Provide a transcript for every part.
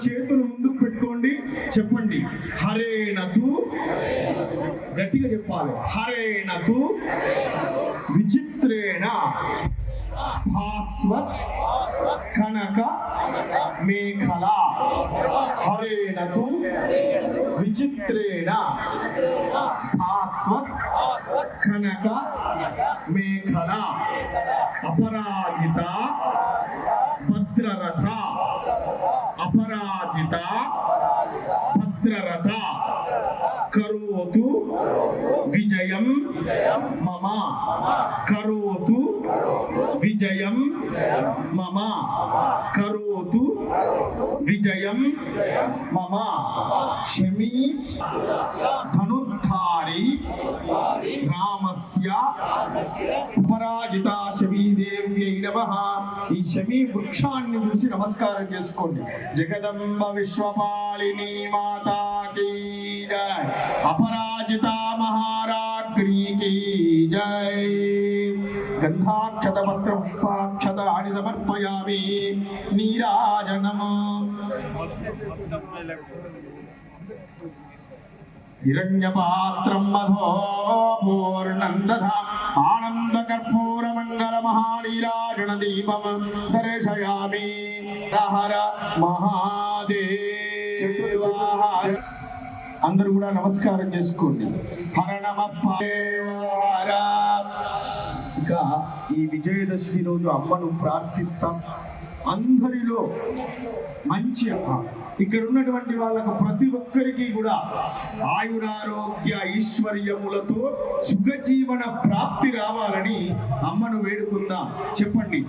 చేతులు ముందుకు పెట్టుకోండి, చెప్పండి హరేణతు. గట్టిగా చెప్పాలి. హరేణతు విచిత్రేణ భాస్వత్ కనక మేఖల. హరేణతు విచిత్రేణ భాస్వత్ కనక మేఖల. అపరాజిత భద్రరథ. అపరాజిత భద్రరథ కరోతు విజయం మమ. కరోతు విజయం మమ. కరోతు విజయం మమ. శమీ ధనుద్ధారి రామస్య. అపరాజిత శమీదేవ్యై నమః. ఈ శమీ వృక్షాన్ని చూసి నమస్కారం చేసుకోండి. జగదంబ విశ్వపాలిని మాతాకి జై. అపరాజిత మహారాజ్ఞి కీ జై. గంధాక్షత పత్ర పుష్పాక్షతాని సమర్పయామి. నీరాజనం. హిరణ్యపాత్రం మధో పూర్ణం దధా ఆనంద కర్పూర మంగళ మహానీరాజన దీపం దర్శయామి. హర మహాదేవ. అందరూ కూడా నమస్కారం చేసుకోండి. హర నమః. ఇక ఈ విజయదశమి రోజు అమ్మను ప్రార్థిస్తాం. అందరిలో మంచి ఇక్కడ ఉన్నటువంటి వాళ్ళకు ప్రతి ఒక్కరికి కూడా ఆయురారోగ్య ఐశ్వర్యములతో సుఖజీవన ప్రాప్తి రావాలని అమ్మను వేడుకుందాం. చెప్పండి,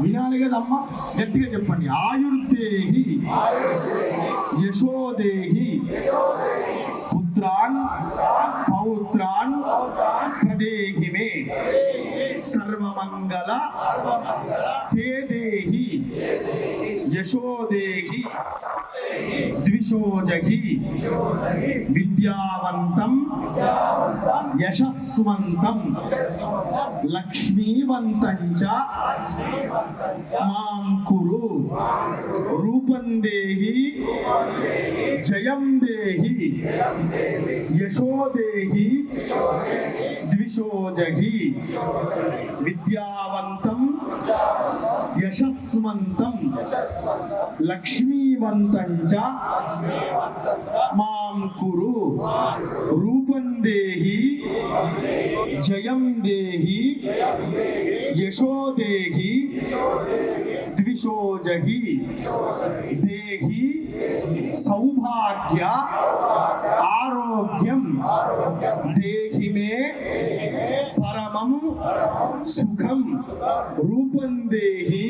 వినాలి కదా అమ్మ, గట్టిగా చెప్పండి. ఆయుర్దేహి యశోదేహి పుత్రాన్ పౌత్రాన్ ప్రదేహి మే. సర్వమంగళ తే దేహి యశోదేహి ద్విషోజహి విద్యావంతం యశస్వంతం లక్ష్మీవంతం చ మాం కురు. రూపం దేహి జయం దేహి యశోదేహి ద్విషోజహి విద్యావంతం యశస్వంతం లక్ష్మీవంతం చ మాం కురు. రూపం దేహి జయం దేహి యశోదేహి ద్విషోజహి దేహి సౌభాగ్య ఆరోగ్యం దేహి మే పరమం సుఖం. రూపం దేహి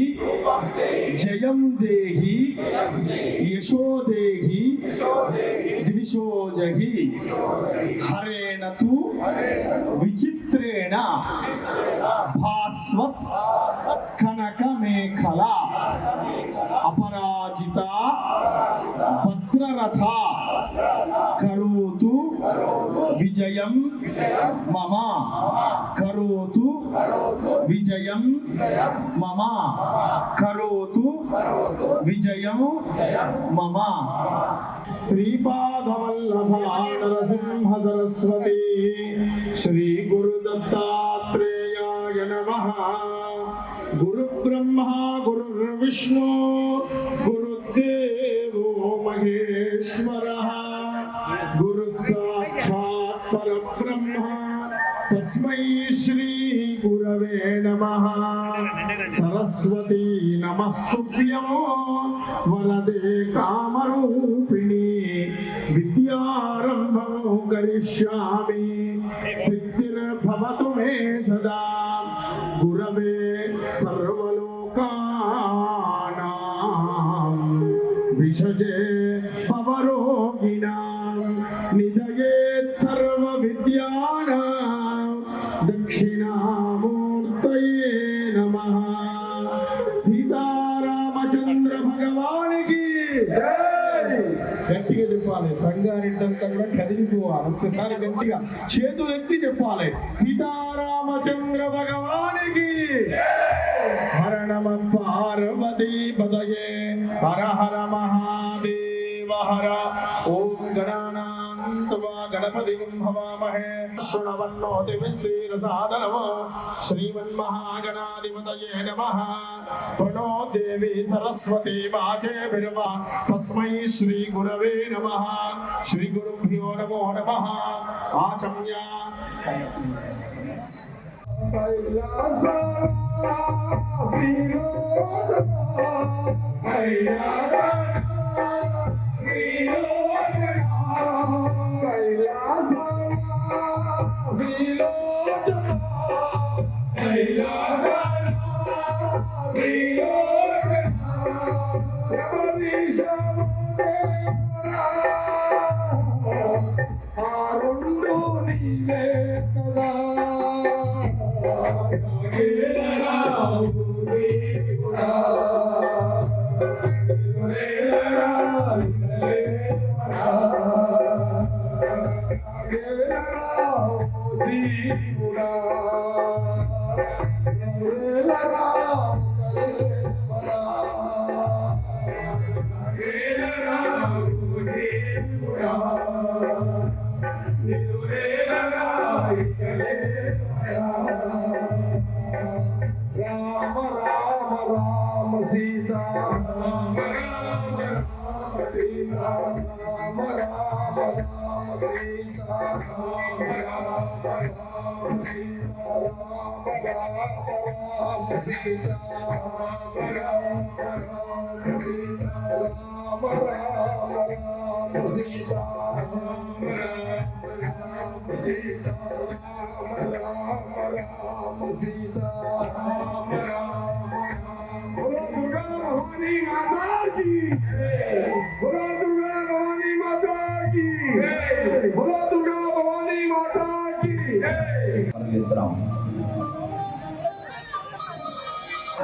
జయం దేహి యశోదేహి ద్విషోజహి. హరేణతు విచిత్రేణ భాస్వత్ కనక మేఖల. అపరాజిత భద్రరథ కరోతు విజయం మమ. కరోతు విజయం మమ. కరోతు విజయం మమ. శ్రీపాదవల్లభ నరసింహ సరస్వతి శ్రీ గురు దత్తాత్రేయాయ నమః. గురు బ్రహ్మ గురుర్విష్ణు గురుదేవో మహేశ్వరః. గురు సాక్షాత్ పరబ్రహ్మ తస్మై శ్రీ గురవే నమః. సరస్వతీ నమస్తుభ్యం వరదే కామరూపిణి. విద్యారంభం కరిష్యామి. సిద్ధిర్భవతు మే సదా. గురవే సర్వలోకానాం విషజే భవరోగిణాం. నిధయేత్ సర్వ విద్యానాం దక్షిణామూర్తయే నమః. సీతారామచంద్ర భగవానికి గట్టిగా చెప్పాలి. సంగారెడ్డంతా కూడా కదిలిపోవాలి. ఒక్కసారి గట్టిగా చేతులు ఎత్తి చెప్పాలి. సీతారామచంద్ర భగవానికి. హర నమ పార్వతీ పదయే. హర హర మహాదేవ. गणपतिं हवामहे श्रृण्वन्नोतिभिश्रीरसादनमो श्रीमन्महागणाधिपतये नमः प्रणो देवी सरस्वती वाचेभिर्वा तस्मै श्रीगुरवे नमः श्रीगुरुभ्यो नमो नमः आचम्य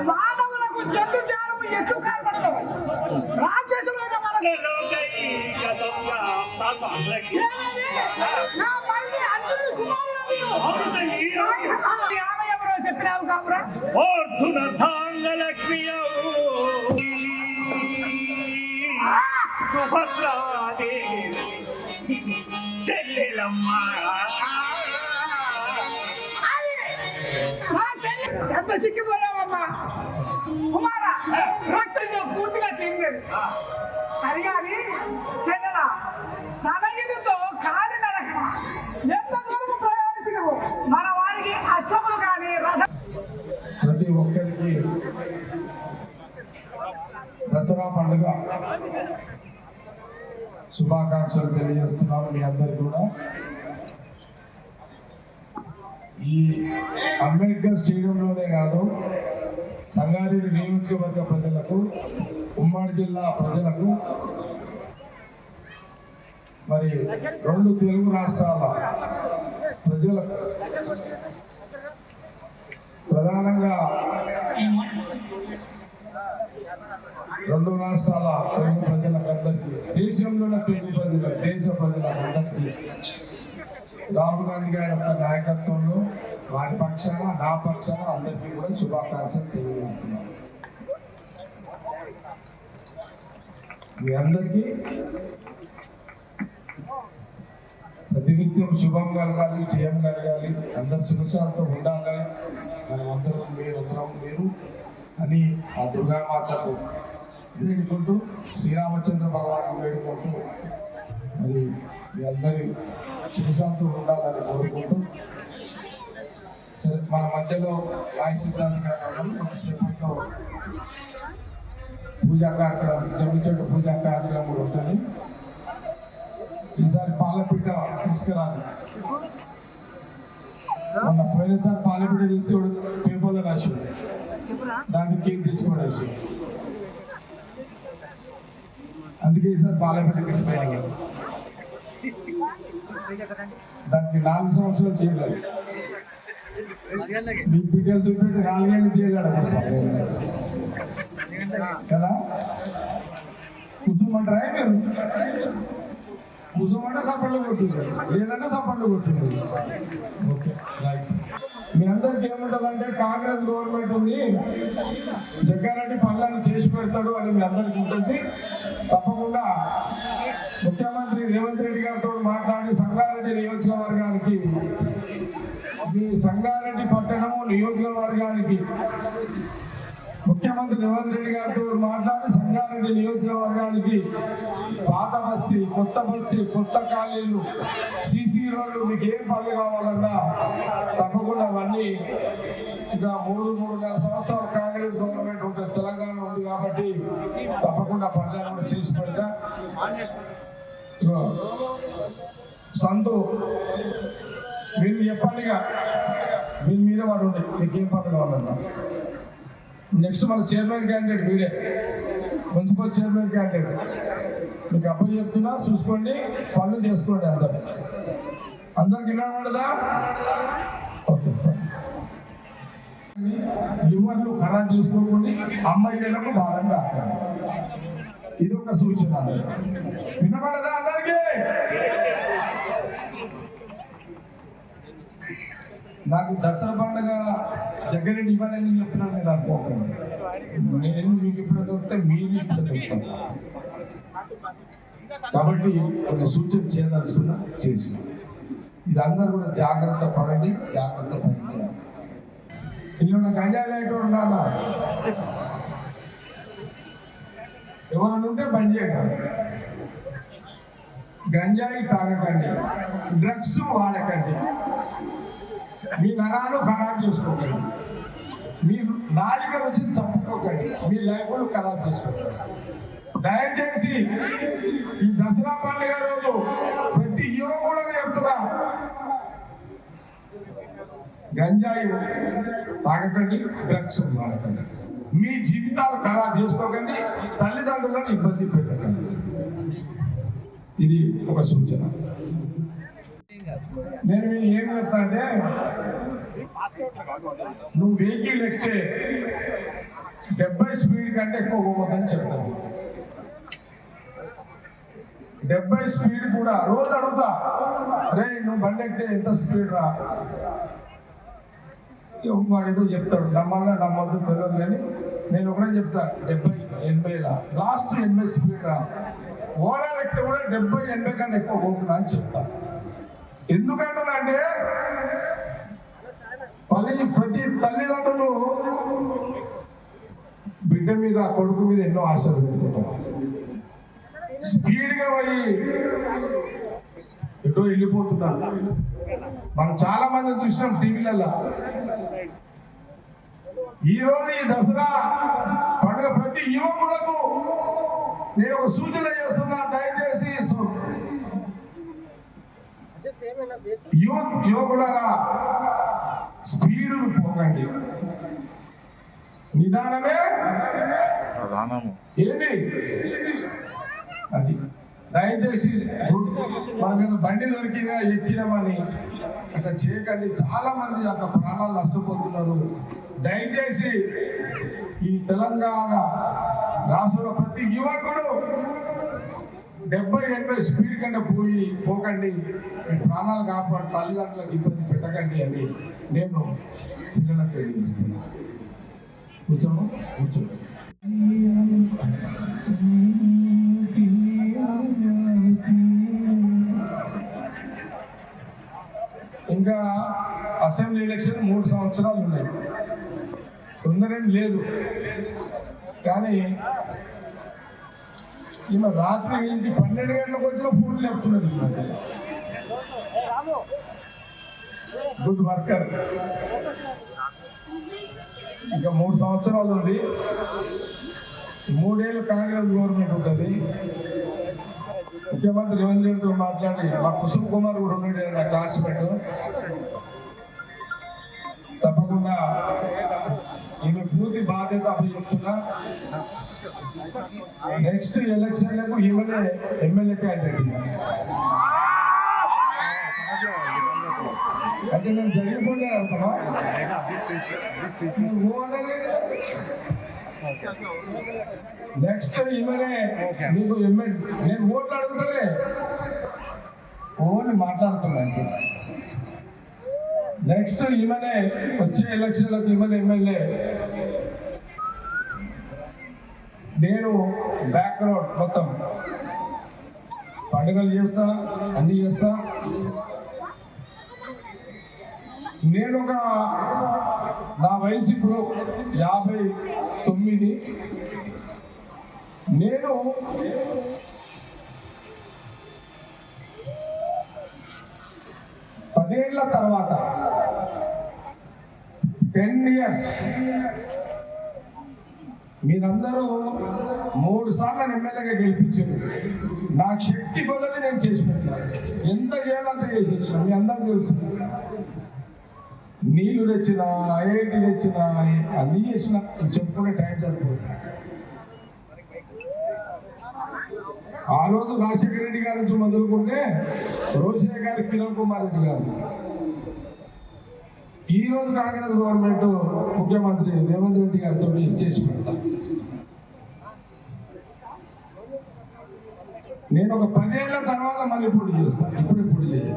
మానవులకు జంతు జాలము ఎట్లు కనబడదు రాక్షసులుగా మనకు నా పల్లి అందరూ కుమారులు ఎవరో చెప్పినావు కావురా చెల్లెలమ్మా ఎంత చిక్కిపోయావమ్మా కుమారా రక్తంలో పూర్తిగా తిరిగినది సరిగాని చెల్లెల తనగిరితో కాలి నడక ఎంత దూరం ప్రయాణించినవు మన వారికి అష్టములు కానీ ప్రతి ఒక్కరికి దసరా పండుగ శుభాకాంక్షలు తెలియజేస్తున్నాను మీ అందరికి కూడా. ఈ అంబేద్కర్ స్టేడియంలోనే కాదు, సంగారెడ్డి నియోజకవర్గ ప్రజలకు, ఉమ్మడి జిల్లా ప్రజలకు, మరి 2 తెలుగు రాష్ట్రాల ప్రజలకు, ప్రధానంగా 2 రాష్ట్రాల తెలుగు ప్రజలకు అందరికీ, దేశంలోని తెలుగు ప్రజలకు, దేశ ప్రజలకు అందరికీ రాహుల్ గాంధీ గారి యొక్క నాయకత్వంలో వారి పక్షాన, నా పక్షాన అందరికీ కూడా శుభాకాంక్షలు తెలియజేస్తున్నాను. మీ అందరికీ ప్రతినిత్యం శుభం కలగాలి, జయం కలగాలి, అందరు సుఖశాంతో ఉండాలని మనం అందరం, మీరందరం మీరు అని ఆ దుర్గామాతకు వేడుకుంటూ, శ్రీరామచంద్ర భగవాను వేడుకుంటూ, మరి మీ అందరి సుఖశాంతం ఉండాలని కోరుకుంటూ, సరే మన మధ్యలో వాయి సిద్ధాంత గారు కొంతసేపట్లో పూజా కార్యక్రమం, జమ్మిచెట్టు పూజా కార్యక్రమం ఉంటుంది. ఈసారి పాలపిట్ట తీసుకురాలి. మొన్న పోయినసారి పాలపిట్ట తీసి పేపర్లో రాసి దానికి కేక్ తీసుకోవడం, అందుకే ఈసారి పాలపిట్ట తీసుకురాలి. దానికి 4 సంవత్సరాలు చేయలేదు, మీ బిడ్డలు చూపెట్టి 4 ఏళ్ళు చేయలేడు కదా. కూర్చోమంటారా మీరు? కూర్చోమంటే సపట్లు కొట్టింది, లేదంటే సపట్లు కొట్టింది. Okay right. మీ అందరికి ఏముంటుందంటే కాంగ్రెస్ గవర్నమెంట్ ఉంది, జగ్గారెడ్డి పనులను చేసి పెడతాడు అని మీ అందరికి ఉంటుంది. తప్పకుండా ముఖ్యమంత్రి రేవంత్ రెడ్డి గారితో మాట్లాడి సంగారెడ్డి నియోజకవర్గానికి, మీ సంగారెడ్డి పట్టణము నియోజకవర్గానికి ముఖ్యమంత్రి రేవంత్ రెడ్డి గారితో మాట్లాడి సంగారెడ్డి నియోజకవర్గానికి పాత బస్తీ, కొత్త కాలనీలు, సీసీ రోడ్లు, మీకు ఏం పనులు కావాలన్నా తప్పకుండా అవన్నీ ఇక 3-3.5 సంవత్సరాలు కాంగ్రెస్ గవర్నమెంట్ ఉంటుంది, తెలంగాణ ఉంది కాబట్టి తప్పకుండా పనులను కూడా చేసి పెడతా. సంతు మీరు చెప్పండిగా, మీ మీద వాడు ఉండే మీకు ఏం పనులు కావాలన్నా. నెక్స్ట్ మన చైర్మన్ క్యాండిడేట్ వీడే, మున్సిపల్ చైర్మన్ క్యాండిడేట్. మీకు అబ్బాయి చెప్తున్నా, చూసుకోండి, పనులు చేసుకోండి. అందరికి వినబడదా? ఓకే. లివర్లు ఖరాబ్ చేసుకోకుండా అమ్మాయిలకు భారంగా ఆకండి. ఇది ఒక సూచన. వినబడదా అందరికీ? నాకు దసరా పండుగ జగ్గారెడ్డి ఇవ్వనేది చెప్తున్నాను, మీరు అనుకోకండి. నేను మీకు ఇప్పుడు దొరికితే మీరు ఇప్పుడు దొరుకుతారు. కాబట్టి కొన్ని సూచన చేయదలుచుకున్నా చేసి, ఇది అందరూ కూడా జాగ్రత్త పడండి, జాగ్రత్త పడించండి. ఇల్లు గంజాయి లేకుండా ఉన్నా ఎవరైనా ఉంటే బంద్ చేయండి. గంజాయి తాగకండి, డ్రగ్స్ వాడకండి, మీ నరాలు ఖరాబ్ చేసుకోకండి, మీరు నాలిక రుచి చంపుకోకండి, మీ లైఫ్ను ఖరాబ్ చేసుకోకండి. దయచేసి ఈ దసరా పండుగ రోజు ప్రతి యువకుడు చెప్తున్నా, గంజాయి తాగకండి, డ్రగ్స్ వాడకండి, మీ జీవితాలు ఖరాబ్ చేసుకోకండి, తల్లిదండ్రులను ఇబ్బంది పెట్టకండి. ఇది ఒక సూచన. నేను మీరు ఏం చెప్తా అంటే, నువ్వు వెహికల్ ఎక్కితే 70 స్పీడ్ కంటే ఎక్కువ పోవద్దని చెప్తాను. 70 స్పీడ్ కూడా రోజు అడుగుతా, అరే నువ్వు బండి ఎక్కితే ఎంత స్పీడ్ రా, వాడు ఏదో చెప్తాడు, నమ్మాలా నమ్మద్దు తెలియదు, కానీ నేను ఒకటే చెప్తా, 70-80 రా, లాస్ట్ 80 స్పీడ్ రా. ఓనర్ ఎక్కితే కూడా 70-80 కంటే ఎక్కువ పోకున్నా అని చెప్తా. ఎందుకంటే ప్రతి తల్లిదండ్రులు బిడ్డ మీద, కొడుకు మీద ఎన్నో ఆశలు పెట్టుకుంటారు. స్పీడ్గా పోయి ఎటో వెళ్ళిపోతున్నారు. మనం చాలా మంది చూసినాం టీవీలలో. ఈరోజు ఈ దసరా పండుగ ప్రతి యువకులకు నేను ఒక సూచన చేస్తున్నా, దయచేసి యువకులారా స్పీడు పోకండి, నిదానమే ప్రధానము. ఏది అది దయచేసి మన మీద బండి దొరికినా ఎక్కినామని అట్లా చేయకండి. చాలా మంది అట్లా ప్రాణాలు నష్టపోతున్నారు. దయచేసి ఈ తెలంగాణ రాష్ట్రంలో ప్రతి యువకుడు 70-80 స్పీడ్ కంటే పోకండి, మీ ప్రాణాలు కాపాడు, తల్లిదండ్రులకు ఇబ్బంది పెట్టకండి అని నేను పిల్లలకు తెలియజేస్తున్నాను. కూర్చోండి. ఇంకా అసెంబ్లీ ఎలక్షన్ 3 సంవత్సరాలు ఉన్నాయి, తొందరేం లేదు. కానీ ఈమె రాత్రి 12 గంటలకు వచ్చిన ఫోన్లు చెప్తున్నది. Good worker. ఇంకా 3 సంవత్సరాలు ఉంది, 3 ఏళ్ళు కాంగ్రెస్ గవర్నమెంట్ ఉంటుంది. ముఖ్యమంత్రి రేవంత్ రెడ్డితో మాట్లాడి, మా కుసుమ్ కుమార్ కూడా ఉన్నాడు నా క్లాస్మేట్, తప్పకుండా ఈమె పూర్తి బాధ్యత అప్పచెప్తున్నా. నెక్స్ట్ ఎలక్షన్లకు ఈమెనే ఎమ్మెల్యే క్యాండిడేట్. అంటే నేను జరిగిపోలే అర్థమా? నెక్స్ట్ ఈమెనే మీకు ఎమ్మెల్యే. నేను ఓట్లు అడుగుతలే, ఓన్లీ మాట్లాడుతున్నా. నెక్స్ట్ ఈమెనే వచ్చే ఎలక్షన్లకు ఈమెనే ఎమ్మెల్యే. నేను బ్యాక్గ్రౌండ్ మొత్తం పండుగలు చేస్తా, అన్నీ చేస్తా. నేను నా వయసు ఇప్పుడు 59. నేను పదేళ్ల తర్వాత 10 years మీరందరూ 3 సార్లు ఎమ్మెల్యేగా గెలిపించారు. నాకు శక్తి కొలది నేను చేసి పెట్టినాను. ఎంత చేయాలంత చేసేసాను. మీ అందరికీ తెలుసు. నీళ్లు తెచ్చినా, ఐఐటి తెచ్చినా, అన్నీ చేసిన చెప్పుకునే టైం సరిపోతుంది. ఆ రోజు రాజశేఖర రెడ్డి గారి నుంచి మొదలుకుంటే రోషయ్య గారు, కిరణ్ కుమార్ రెడ్డి గారు, ఈ రోజు కాంగ్రెస్ గవర్నమెంట్ ముఖ్యమంత్రి రేవంత్ రెడ్డి గారితో చేసి పెడతాను. నేను ఒక 10 ఏళ్ల తర్వాత మళ్ళీ పోటీ చేస్తాను. ఇప్పుడే పోటీ చేయాలి.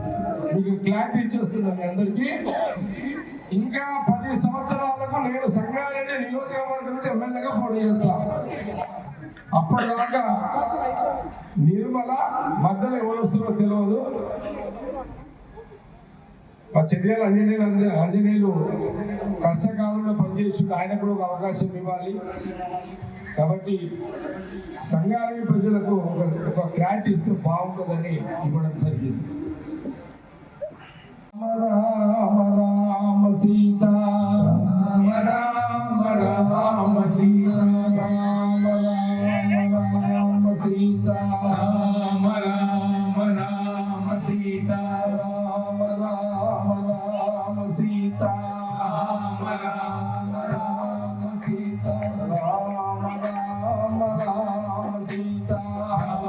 మీకు క్లారిటీ ఇచ్చేస్తున్నాను మీ అందరికీ. ఇంకా 10 సంవత్సరాలకు నేను సంగారెడ్డి నియోజకవర్గం నుంచి ఎమ్మెల్యేగా పోటీ చేస్తాను. అప్పటిదాకా నిర్మల మధ్యలో ఎవరు వస్తారో తెలియదు. మా చెర్యాల ఆంజనేయులు కష్టకాలంలో పనిచేసి ఆయనకు కూడా ఒక అవకాశం ఇవ్వాలి. కాబట్టి సంగారెడ్డి ప్రజలకు ఒక క్లారిటీ ఇస్తే బాగుంటుందని ఇవ్వడం జరిగింది. రామ రామ సీత, రామ రామ రామ సీత, రామ రామ రామ సీత, రామ రామ రామ సీత, రామ రామ రామ సీత, రామ రామ రామ సీత, రామ రామ రామ సీత, రామ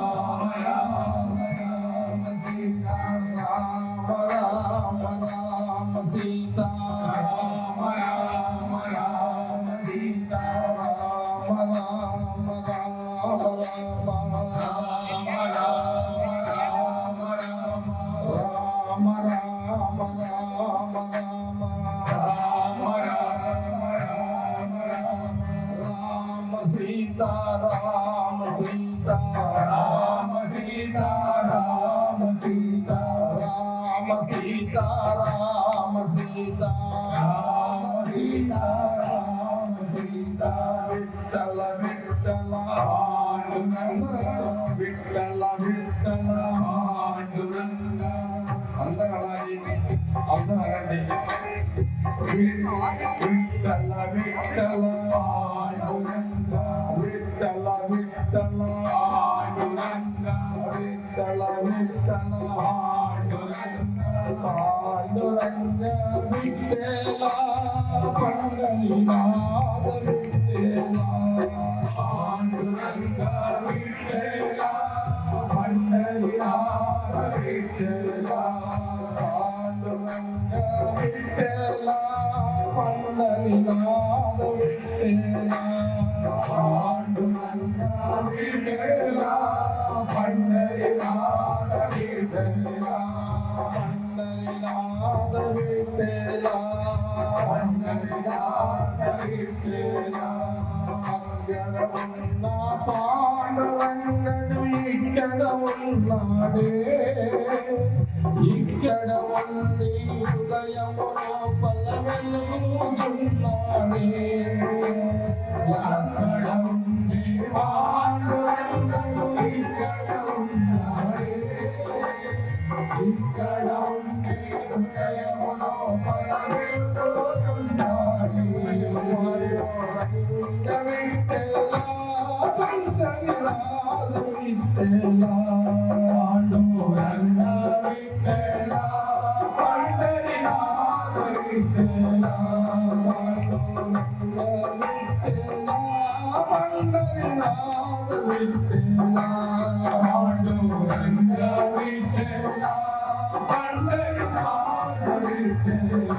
రామ రామ సీత, రామ రామ రామ సీత, రామ రామ రామ సీత, రామ రామ రామ సీత, రామ సీత, రామ సీత, రామ సీత, రామ సీత, రామ సీత, రామ సీత, రామ సీత, విఠల విఠల పాండురంగ, విఠల విఠల పాండురంగ. అందరూ అలాగే అందరూ అనండి. విఠల విఠల పాండురంగ, విఠల విఠల పాండురంగ, విఠల విఠల పాండురంగ, పాండురంగ విఠల పండరీనాథ విఠల, పాండురంగ విఠల పండరీనాథ విఠల, పాండురంగ విఠల పండరీనాథ విఠల, పాండురంగ విఠల పండరీనాథ విఠల, పండరీనాథ విఠల, పండరీనాథ విఠల. అక్కడ ఉన్న పాండురంగడు ఇక్కడ ఉన్నాడే, ఇక్కడ ఉంది హృదయము లోపల వెలుగుతున్నాడే. అక్కడ ఉంది పాండురంగడు ఇక్కడ ఉన్నాడే, ఇక్కడ ఉంది హృదయము లోపల వెలుగుతున్నాడే. పండరీనాథ విఠల, పాండురంగ విఠల, పండరీనాథ విఠల, పండరీనాథ విఠల, పాండురంగ విఠల, పండరీనాథ విఠల.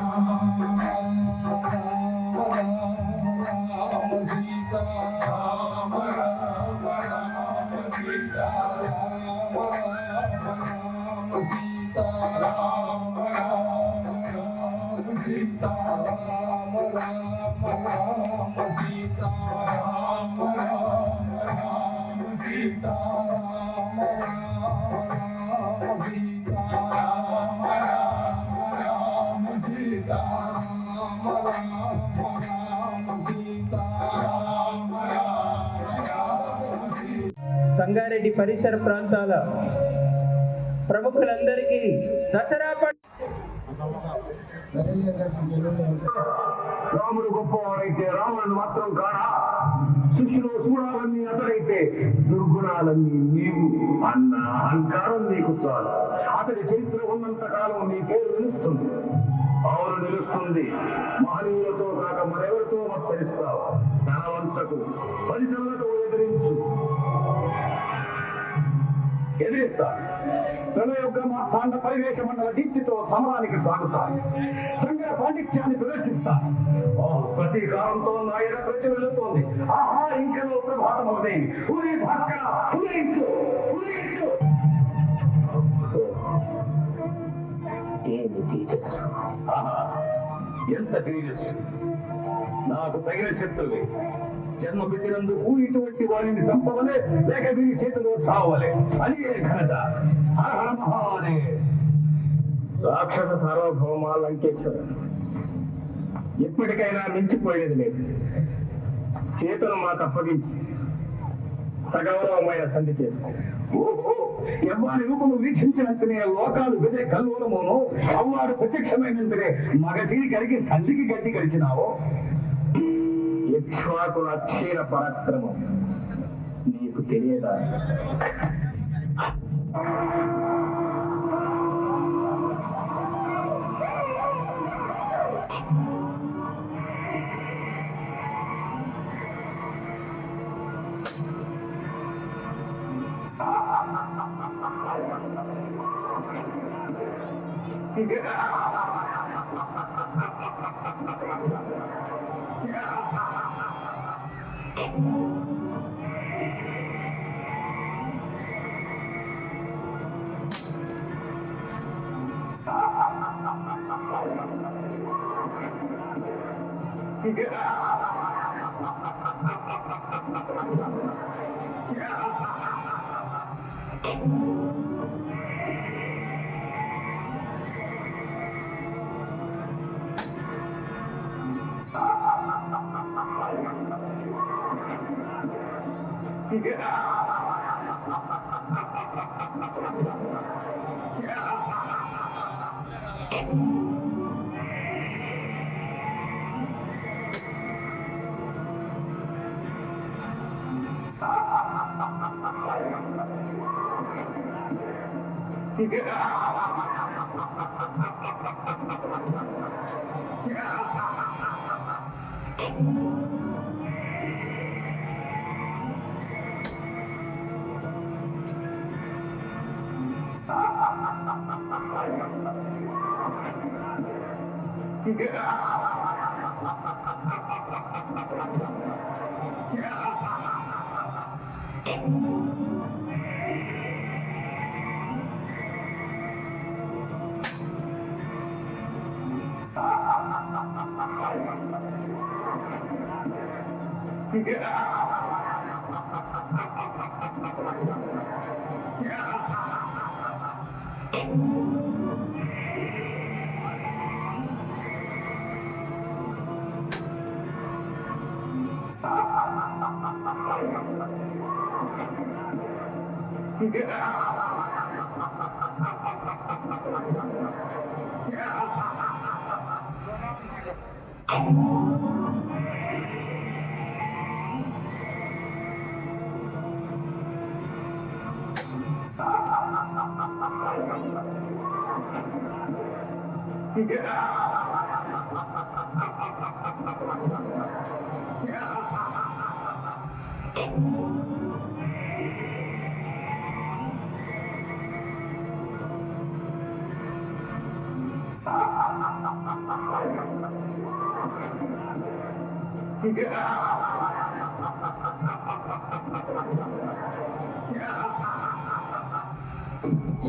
రామ సీత, రామ రామ రామ సీత, రామ రామ రామ సీత, రామ రామ రామ సీత, రామ రామ రామ సీత, రామ రామ రామ సీత, రామ రామ రామ రామ రామ సీతా రామ రామ రామ సీతా. సంగారెడ్డి పరిసర ప్రాంతాల ప్రముఖులందరికీ దసరా రాముడు గొప్పవాడైతే రావణుడు మాత్రం కాడా? శిష్యులు చూడాలన్నీ అతడైతే దుర్గుణాలన్నీ నీవు అన్న అహంకారం నీకు చాలు. అతడి చరిత్ర ఉన్నంత కాలం నీ పేరు నిలుస్తుంది. అవును నిలుస్తుంది. మహనీయులతో కాక మరెవరితో మత్సరిస్తావు? ధనవంతకు పరిశ్రమలతో ఎదిరిస్తా. ప్రణయొగ్గ మాస్థాండ పరివేశ మండల దీప్తితో సమరానికి సాగుతాను. సంగ పాండిత్యాన్ని ప్రదర్శిస్తాను. ప్రతీకారంతో నా ఎడ ప్రజ్వలిస్తోంది. ఆహా, ఇంకలో ప్రభాతం అవుతాయి. ఉదయ భాస్కర ఉదయించు, ఉదయించు. ఆహా, ఎంత తేజస్సు! నాకు తగిన శత్రువే. జన్మ పెట్టినందుకు ఇటువంటి వారిని చంపవలే, లేక వీరి చేతిలో చావలే. అది ఏ ఘనత! హర హర మహాదేవ్. రాక్షస సార్వభౌమ లంకేశ్వర, ఎప్పటికైనా మించిపోయేది లేదు. చేతులు మాకు అప్పగించి సగౌరవమైన సంధి చేసుకో. ఓహో, ఎవ్వరి రూపము వీక్షించినంతనే లోకాలు విజయ కల్లోలమును, అవ్వాడు ప్రత్యక్షమైనంతనే మగధీరి కలిగి సంధికి గడ్డి కలిచినావో. ఇక్ష్వాకుల అక్షీర పరాక్రమం నీకు తెలియదా?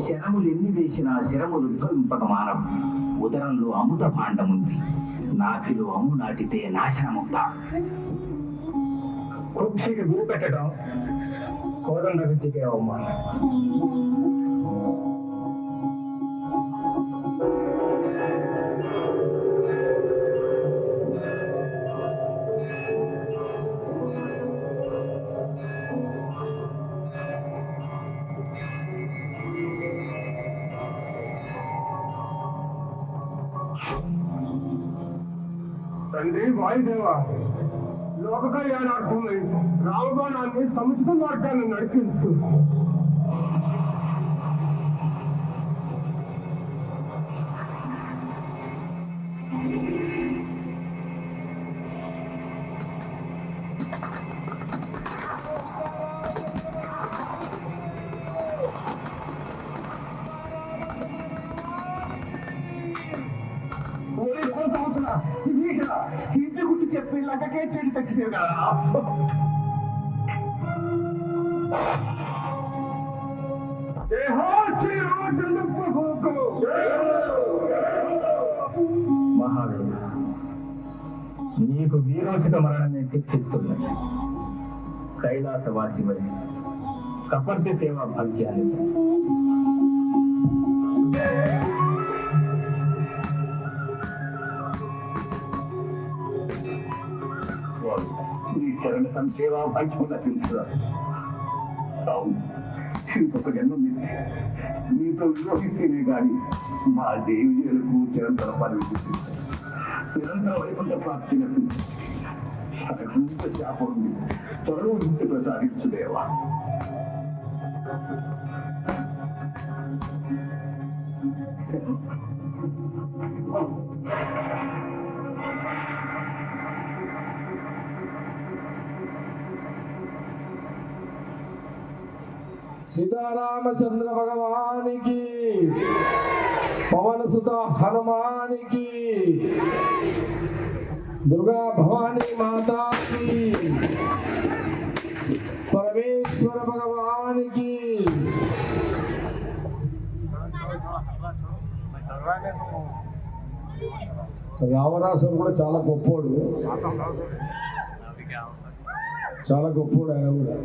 శరములు ఎన్ని వేసినా శరములు ఉద్భవింపక మానవు. ఉదరంలో అమృత భాండముంది, నాభిలో అమ్ము నాటితే నాశనముక్తా. కుక్షికి గురి పెట్టడం కోదండ విద్యకే అవమానం. తండ్రి వాయుదేవ, లోక కళ్యాణార్థమై రామబాణాన్ని సముచిత మార్గాన్ని నడిపించు. ఇంటి గుర్తు చెప్పి లక్కకే చెడు తెచ్చితే కదా. మహావీర, నీకు వీరోచిత మరణమే శిక్షిస్తున్నది. కైలాసవాసి వరి కపర్ది సేవా భాగ్యాలు. నీ చరణ సంసేవా భాగ్యం లభించారు. అవును, ఇంకొక జన్మ నీతో విరోహిస్తేనే గాని మా దేవీయులకు చిరంతర పదవి నిరంతర వైకుంఠ ప్రాప్తి అక్కడ శాపం ఉంది. త్వరలో ఇంటి ప్రసాదించుదేవా. సీతారామచంద్ర భగవానికి, పవన సుత హనుమానికి, దుర్గా భవానీ మాతాకి, పరమేశ్వర భగవానికి. రావణాసుడు కూడా చాలా గొప్పోడు, చాలా గొప్పోడు ఆయన కూడా.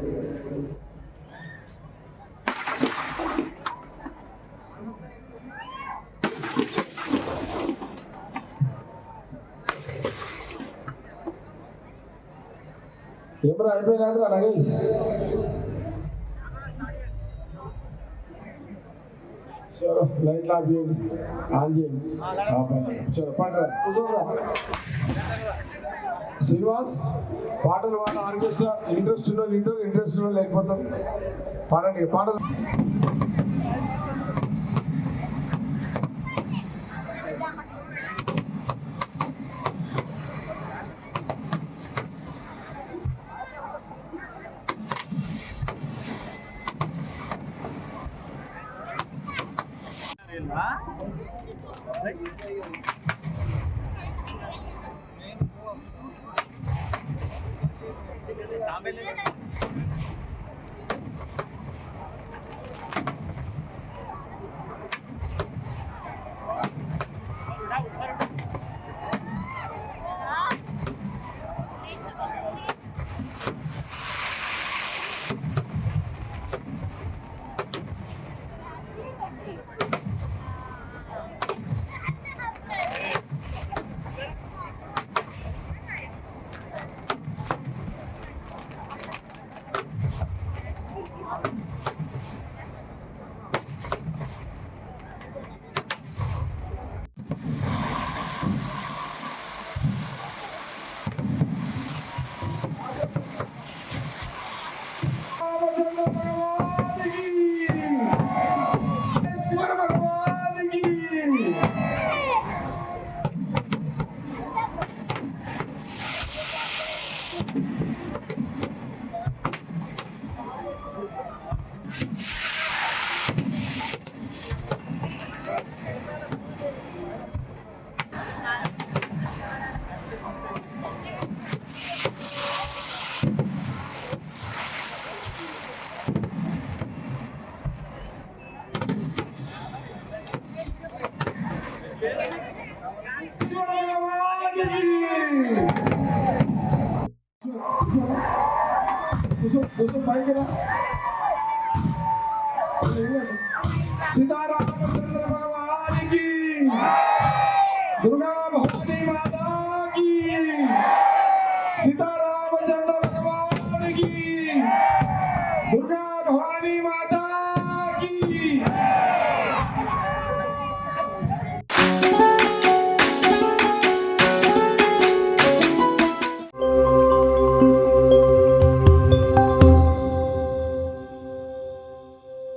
ఏమరా అయిపోయినాక నగేష్ చలో లైట్లు ఆఫ్ చేయండి, ఆన్ చేయండి. చలో పాడరా, కూర్చోరా. శ్రీనివాస్, పాటలు పాట ఆర్కెస్ట్రా ఇంట్రెస్ట్ ఉన్న వింటారు, ఇంట్రెస్ట్ ఉన్న లేకపోతారు. పాడండి పాటలు. सीतारामचंद्र भगवान की, दुर्गा भवानी माता की, सीतारामचंद्र भगवान की, दुर्गा भवानी माता